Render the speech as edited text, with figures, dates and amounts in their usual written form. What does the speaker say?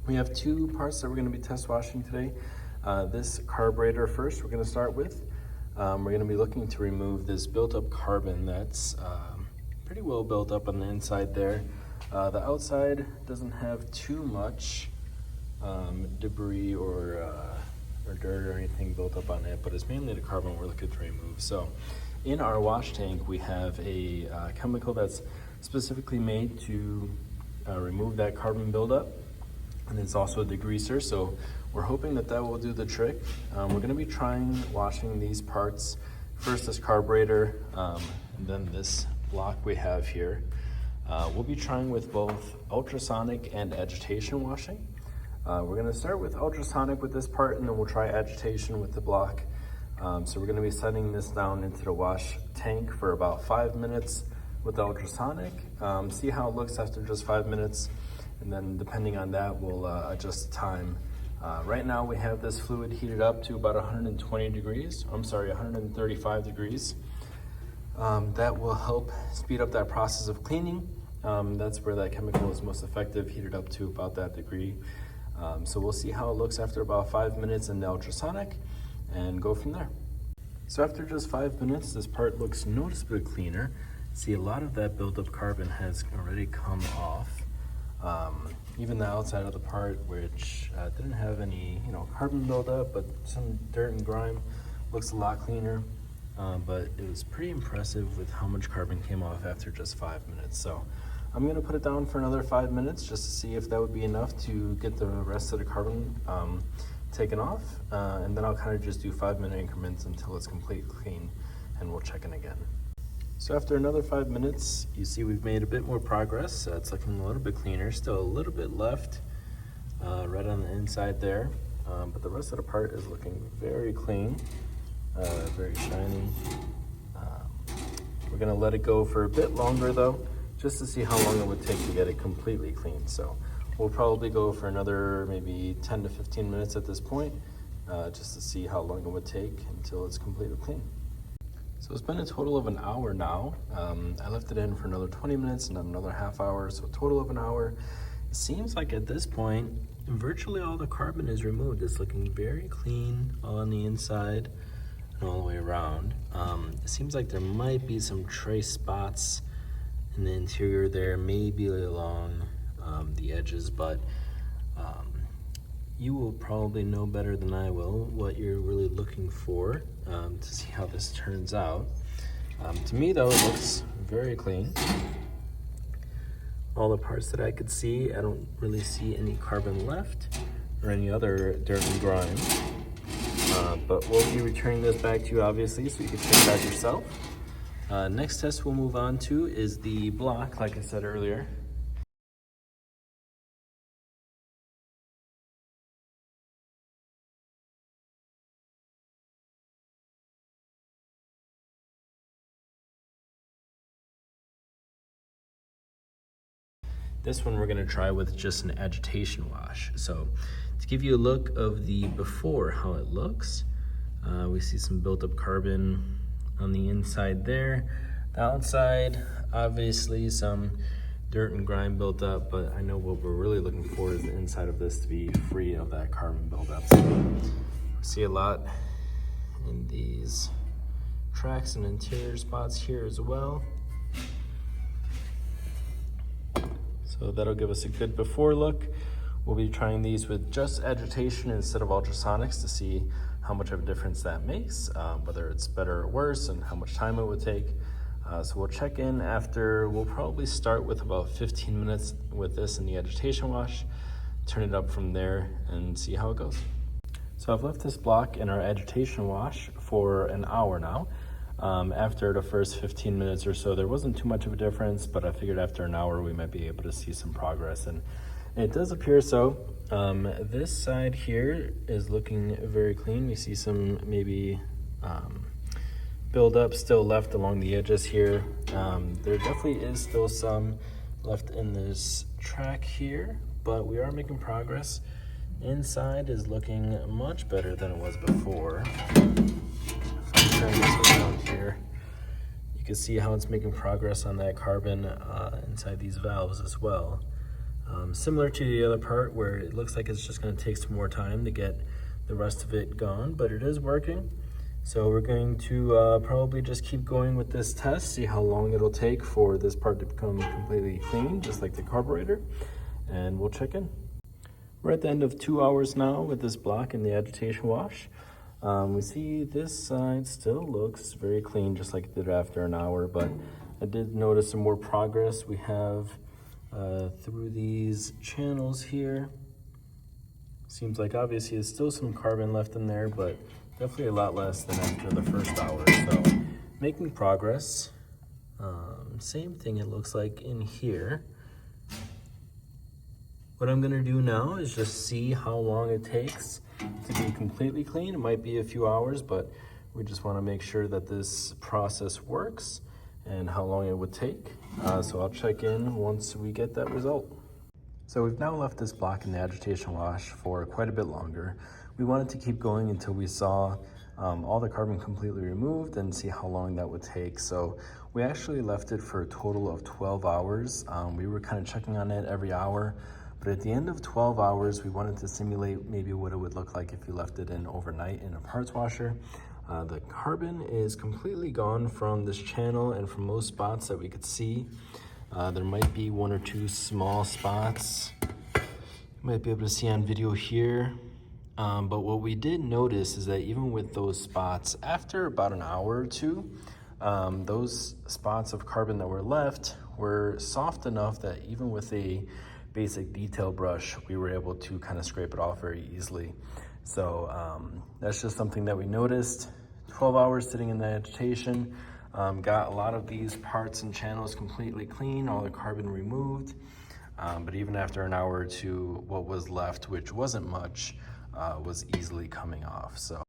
We have two parts that we're going to be test washing today. This carburetor first we're going to start with. We're going to be looking to remove this built-up carbon that's pretty well built up on the inside there. The outside doesn't have too much debris or dirt or anything built up on it, but it's mainly the carbon we're looking to remove. So in our wash tank we have a chemical that's specifically made to remove that carbon buildup, and it's also a degreaser, so we're hoping that that will do the trick. We're going to be trying washing these parts, first this carburetor, and then this block we have here. We'll be trying with both ultrasonic and agitation washing. We're going to start with ultrasonic with this part, and then we'll try agitation with the block. So we're going to be setting this down into the wash tank for about 5 minutes with the ultrasonic, see how it looks after just 5 minutes, and then depending on that we'll adjust the time. Right now we have this fluid heated up to about 135 degrees. That will help speed up that process of cleaning. That's where that chemical is most effective, heated up to about that degree. So we'll see how it looks after about 5 minutes in the ultrasonic and go from there. So after just 5 minutes, this part looks noticeably cleaner. See, a lot of that built-up carbon has already come off. Even the outside of the part, which didn't have any carbon buildup, but some dirt and grime, looks a lot cleaner. But it was pretty impressive with how much carbon came off after just 5 minutes. So I'm going to put it down for another 5 minutes just to see if that would be enough to get the rest of the carbon taken off. And then I'll kind of just do 5-minute increments until it's completely clean, and we'll check in again. So after another 5 minutes, you see we've made a bit more progress. It's looking a little bit cleaner, still a little bit left right on the inside there, but the rest of the part is looking very clean, very shiny. We're gonna let it go for a bit longer though, just to see how long it would take to get it completely clean. So we'll probably go for another maybe 10 to 15 minutes at this point, just to see how long it would take until it's completely clean. So it's been a total of an hour now. I left it in for another 20 minutes and then another half hour, so a total of an hour. It seems like at this point, virtually all the carbon is removed. It's looking very clean on the inside and all the way around. It seems like there might be some trace spots in the interior there, maybe along the edges, but you will probably know better than I will what you're really looking for to see how this turns out. To me though, it looks very clean. All the parts that I could see, I don't really see any carbon left or any other dirt and grime. But we'll be returning this back to you obviously, so you can check it out yourself. Next test we'll move on to is the block, like I said earlier. This one we're going to try with just an agitation wash. So to give you a look of the before, how it looks, we see some built up carbon on the inside there. The outside, obviously some dirt and grime built up, but I know what we're really looking for is the inside of this to be free of that carbon buildup. So we see a lot in these tracks and interior spots here as well. So that'll give us a good before look. We'll be trying these with just agitation instead of ultrasonics to see how much of a difference that makes, whether it's better or worse, and how much time it would take. So we'll check in after. We'll probably start with about 15 minutes with this in the agitation wash, turn it up from there and see how it goes. So I've left this block in our agitation wash for an hour now. After the first 15 minutes or so, there wasn't too much of a difference, but I figured after an hour we might be able to see some progress, and it does appear so. This side here is looking very clean. We see some maybe buildup still left along the edges here. There definitely is still some left in this track here, but we are making progress. Inside is looking much better than it was before. Turn this around here, you can see how it's making progress on that carbon inside these valves as well. Similar to the other part where it looks like it's just going to take some more time to get the rest of it gone, but it is working. So we're going to probably just keep going with this test, see how long it'll take for this part to become completely clean, just like the carburetor, and we'll check in. We're at the end of 2 hours now with this block in the agitation wash. We see this side still looks very clean, just like it did after an hour, but I did notice some more progress. We have through these channels here. Seems like obviously there's still some carbon left in there, but definitely a lot less than after the first hour. So making progress. Same thing it looks like in here. What I'm gonna do now is just see how long it takes to be completely clean. It might be a few hours, but we just wanna make sure that this process works and how long it would take. So I'll check in once we get that result. So we've now left this block in the agitation wash for quite a bit longer. We wanted to keep going until we saw all the carbon completely removed and see how long that would take. So we actually left it for a total of 12 hours. We were kind of checking on it every hour, but at the end of 12 hours, we wanted to simulate maybe what it would look like if you left it in overnight in a parts washer. The carbon is completely gone from this channel and from most spots that we could see. There might be one or two small spots you might be able to see on video here. But what we did notice is that even with those spots, after about an hour or two, those spots of carbon that were left were soft enough that even with a basic detail brush, we were able to kind of scrape it off very easily. So that's just something that we noticed. 12 hours sitting in the agitation, got a lot of these parts and channels completely clean, all the carbon removed. But even after an hour or two, what was left, which wasn't much, was easily coming off. So